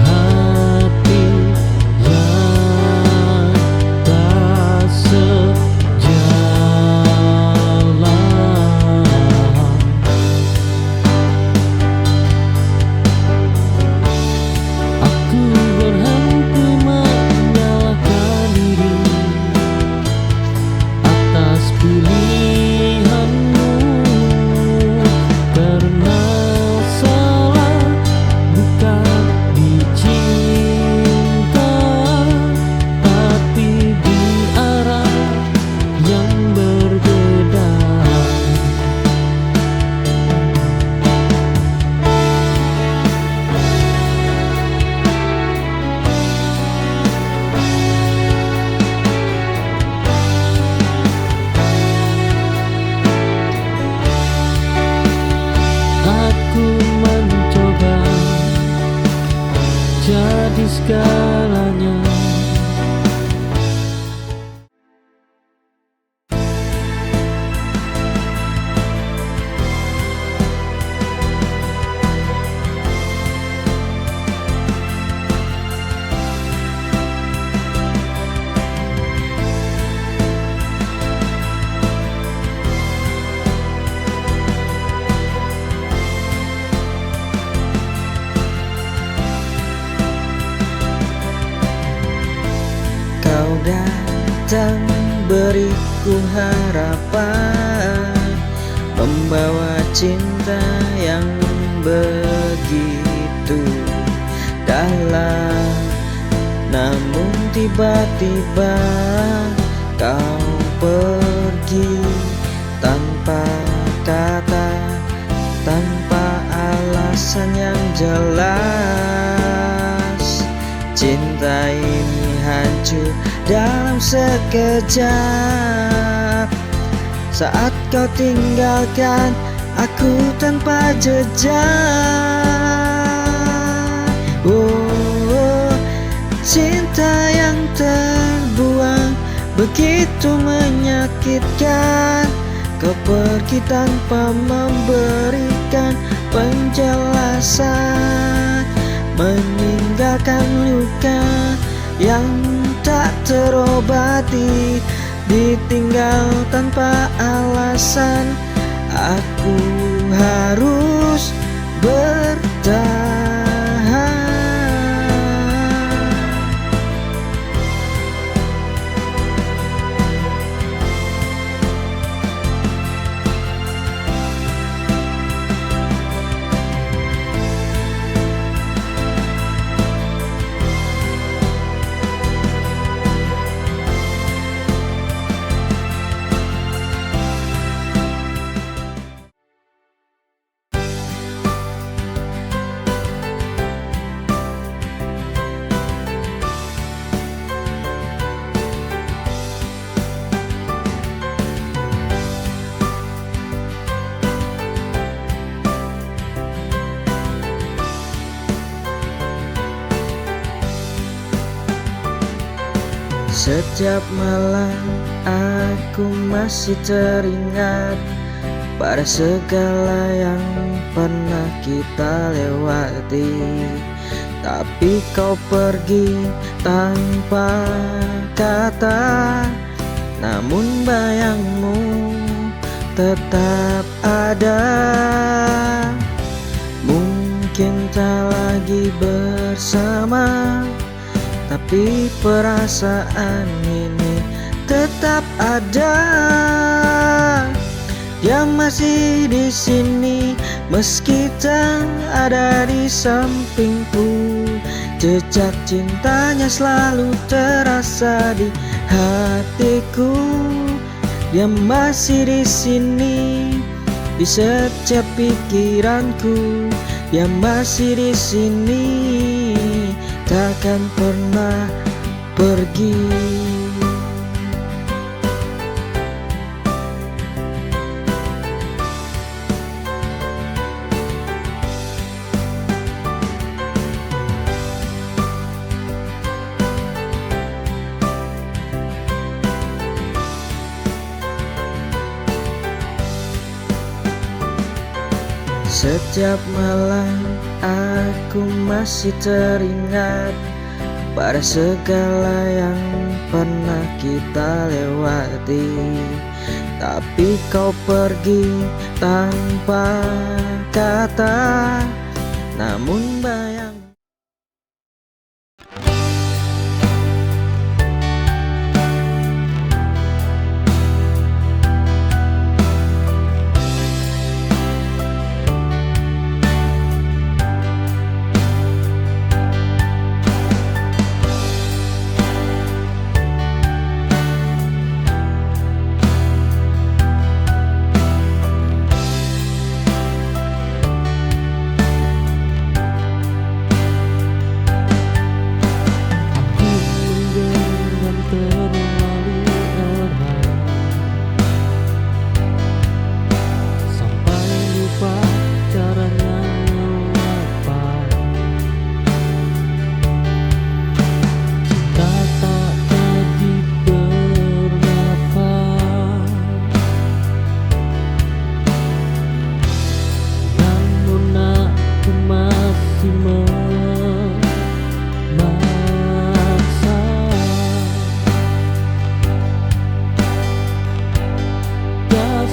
Speaker 6: hati yang tak sejalan. segalanya.
Speaker 7: Kau datang beriku harapan, membawa cinta yang begitu dalam. Namun tiba-tiba kau pergi tanpa kata, tanpa alasan yang jelas. Cinta ini hancur dalam sekejap saat kau tinggalkan aku tanpa jejak. Oh, cinta yang terbuang begitu menyakitkan. Kau pergi tanpa memberikan penjelasan, meninggalkan luka yang tak terobati, ditinggal tanpa alasan. Aku harus bertahan. Setiap malam aku masih teringat pada segala yang pernah kita lewati. Tapi kau pergi tanpa kata, namun bayangmu tetap ada. Mungkin tak lagi bersama, tapi perasaan ini tetap ada. Dia masih di sini meski tak ada di sampingku. Jejak cintanya selalu terasa di hatiku. Dia masih di sini di setiap pikiranku. Dia masih di sini, takkan pernah pergi. Setiap malam aku masih teringat pada segala yang pernah kita lewati. Tapi kau pergi tanpa kata, namun bayang.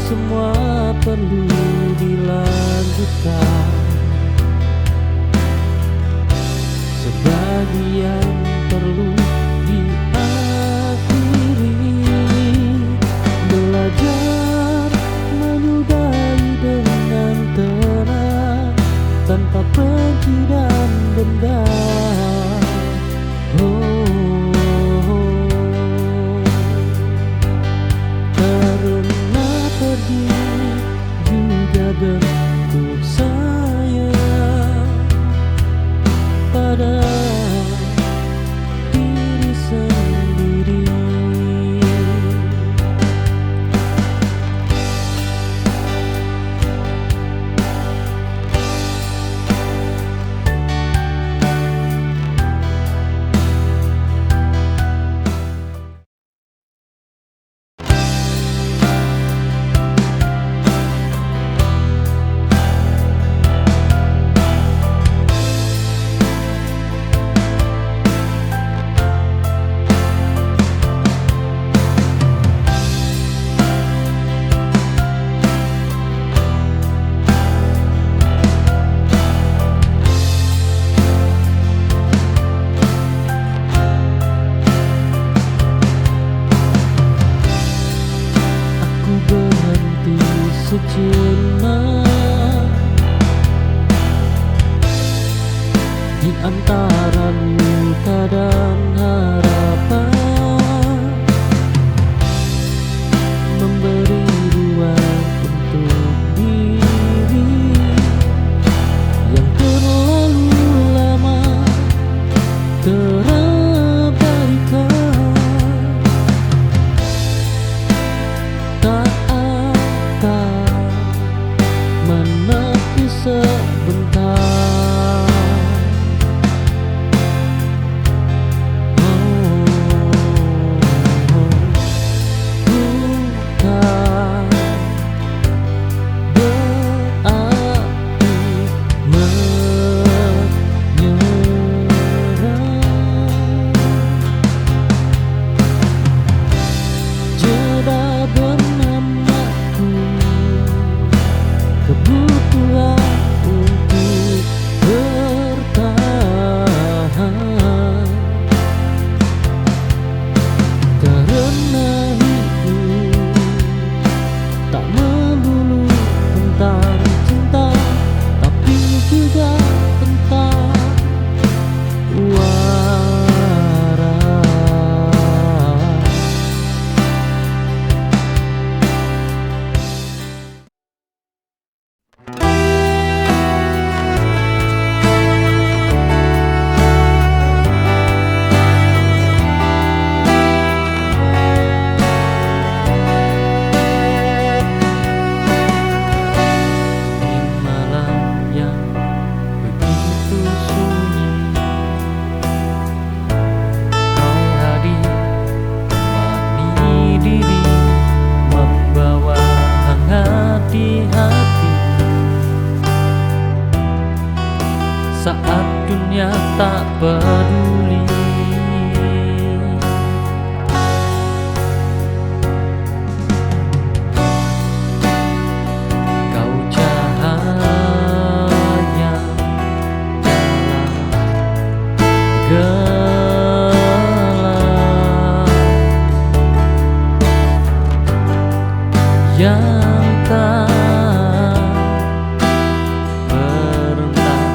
Speaker 6: semua perlu dilanjutkan. Sebagian perlu diakhiri. Belajar menyudahi dengan tenang, tanpa benci dan dendam. Karena pergi juga bentuk sayang pada diri sendiri. Aku berhenti sejenak di antara luka dan harapan, memberi ruang untuk diri yang terlalu lama terabaikan. Tak akan menepi sebentar. Bukan berarti menyerah. Jeda bernamaku, kebutuhan untuk bertahan. Karena hidup tak melulu tentang cinta, tapi juga tentang waras. Di malam yang begitu sunyi, kau hadir temani diri, membawa hangat di hati. Saat dunia tak peduli, kau cahaya dalam gelap yang tak pernah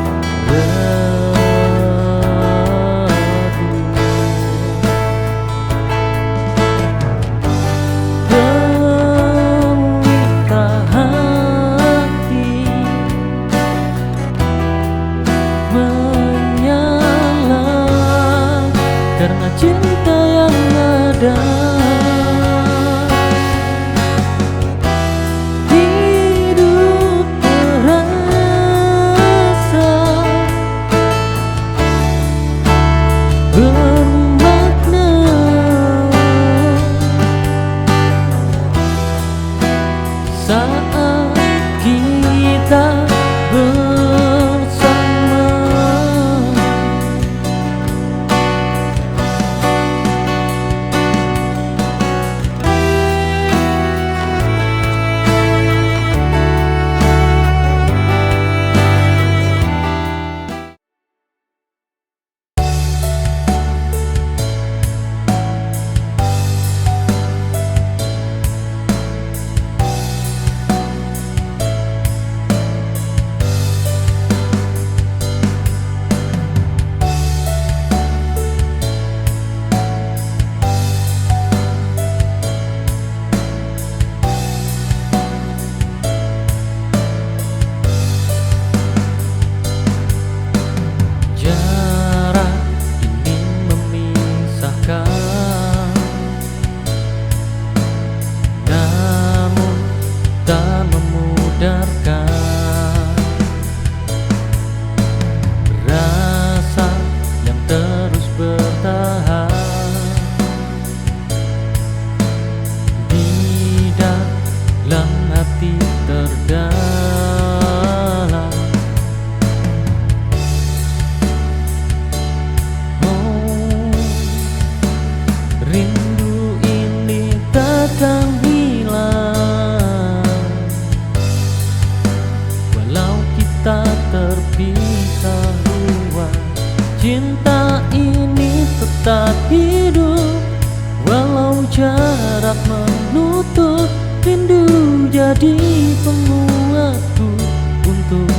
Speaker 6: pelita hati menyala karena cinta yang ada. Hidup terasa bermakna saat kita bersama. tak memudarkan. Rasa yang terus bertahan di dalam hati terdalam. Oh, rindu ini takkan hilang walau kita terpisah luas. Cinta ini tetap hidup walau jarak menutup. Rindu jadi penguatku untuk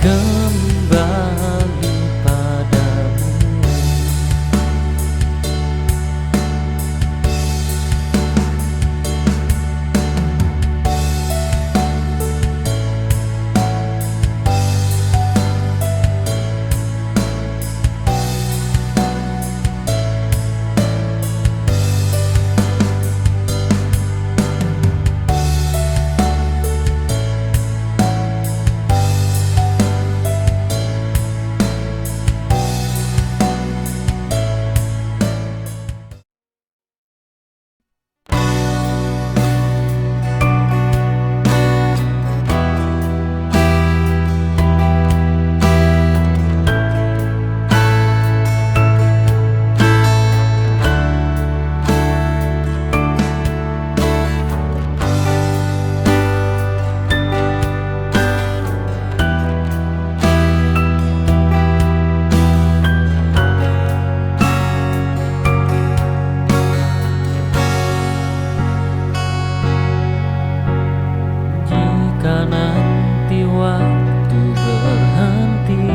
Speaker 6: kembali padamu. Jika nanti waktu berhenti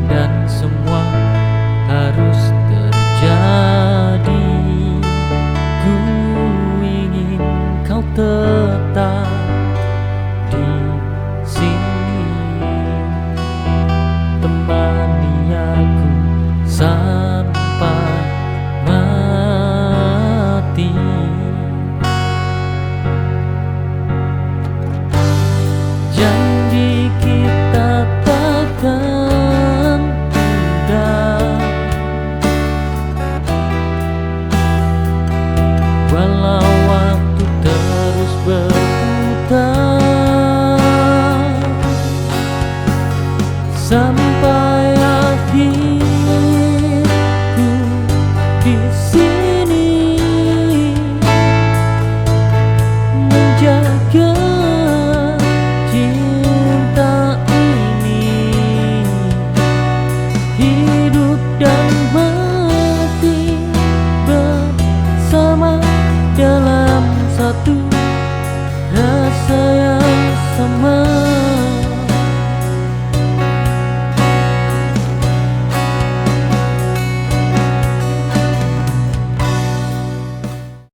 Speaker 6: dan semua harus terjadi, ku ingin kau tetap di sini, temani aku sampai mati. Janji kita takkan pudar walau waktu terus berputar sampai akhirku di sini menjaga cinta ini, hidup dan mati bersama dalam satu